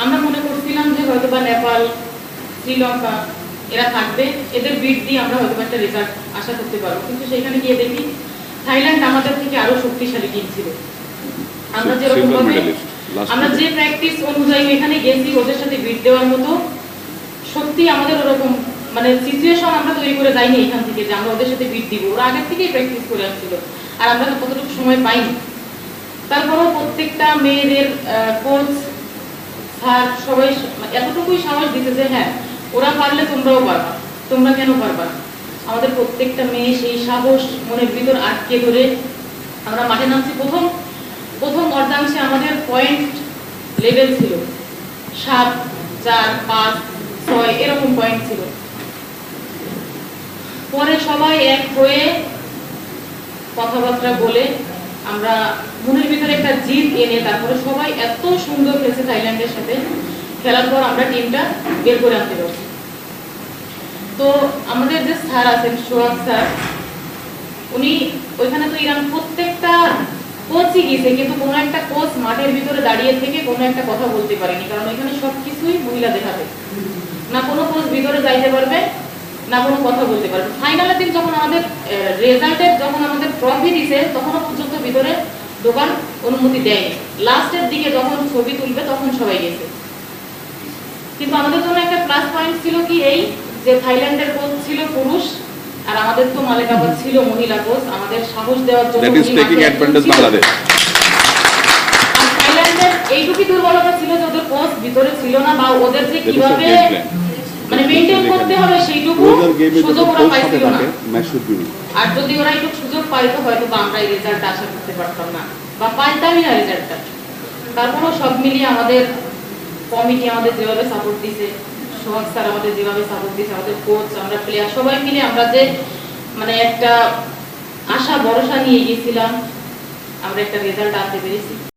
আমরা মনে করছিলাম যে হয়তো বা নেপাল, শ্রীলঙ্কা এরা থাকবে, এদের বিট দিয়ে আমরা হয়তো একটা রেজাল্ট আশা করতে পারবো, কিন্তু সেখানে গিয়ে দেখি থাইল্যান্ড আমাদের থেকে আরো শক্তিশালী টিম ছিল। আমরা যেরকম ভাবে আমরা যে প্র্যাকটিস অনুযায়ী এখানে গেছি ওদের সাথে বিট দেওয়ার মতো সত্যি আমাদের ওরকম মানে সিচুয়েশন আমরা তৈরি করে যাইনি এখান থেকে যে আমরা ওদের সাথে বিট দিব। ওরা আগের থেকেই প্র্যাকটিস করে আসছিল আর আমরা কতটুকু সময় পাইনি। তারপরেও প্রত্যেকটা মেয়েদের কোচ স্যার সবাই এতটুকুই সাহস দিতে যে হ্যাঁ ওরা পারলে তোমরাও পারবা, তোমরা কেন পারবা। আমাদের প্রত্যেকটা মেয়ে সেই সাহস মনের ভিতর আটকে ধরে আমরা মাঠে নামছি। প্রথম অর্ধাংশে আমাদের পয়েন্ট লেভেল ছিল 7, 4, 5, 6 এরকম পয়েন্ট ছিল। পরে সবাই এক হয়ে কথাবার্তা বলে আমরা মনের ভিতরে একটা জিত এনে তারপরে সবাই এত সুন্দর খেলছে থাইল্যান্ডের সাথে, খেলার পর আমরা টিমটা বের করে আনতে পারছি। তো আমাদের যে স্যার আছেন সোহাগ স্যার, উনি ওইখানে তো ইরান প্রত্যেকটা কোচই গেছে, কিন্তু কোনো একটা কোচ মাঠের ভিতরে দাঁড়িয়ে থেকে কোনো একটা কথা বলতে পারেনি, কারণ ওইখানে সবকিছুই মহিলাদের হাতে। না কোনো কোচ ভিতরে যাইতে পারবে না কোনো কথা বলতে পারবে। ফাইনালের দিন যখন আমাদের রেজাল্টের যখন আমাদের ট্রফি দিছে তখনও পর্যন্ত ভিতরে দোকান অনুমতি দেয়নি। লাস্টের দিকে যখন ছবি তুলবে তখন সবাই গেছে। কিন্তু আমাদের জন্য একটা প্লাস পয়েন্ট ছিল কি এই যে থাইল্যান্ডের কোচ ছিল পুরুষ আর আমাদের তো মালেকাবাদ ছিল মহিলা কোচ, আমাদের সাহস দেওয়ার জন্য। আর থাইল্যান্ডের এইটুকুই দুর্বলতা ছিল যে ওদের কোচ ভিতরে ছিল না বা ওদের যে কিভাবে মানে মেইনটেইন করতে হবে সেইটুকু সুযোগ ওরা পাইছিল না। আর যদি ওরা একটু সুযোগ পাইতো হয়তো বা আমরা এই রেজাল্ট আশা করতে পারতাম না বা পাইতামই না রেজাল্টটা। তারপরও সব মিলিয়ে আমাদের কমিটি আমাদের যেভাবে সাপোর্ট দিছে, সোহাগ স্যার আমাদের যেভাবে সাপোর্ট দিছে, আমাদের কোচ, আমরা প্লেয়ার সবাই মিলে আমরা যে মানে একটা আশা ভরসা নিয়ে গিয়েছিলাম, আমরা একটা রেজাল্ট আনতে পেরেছি।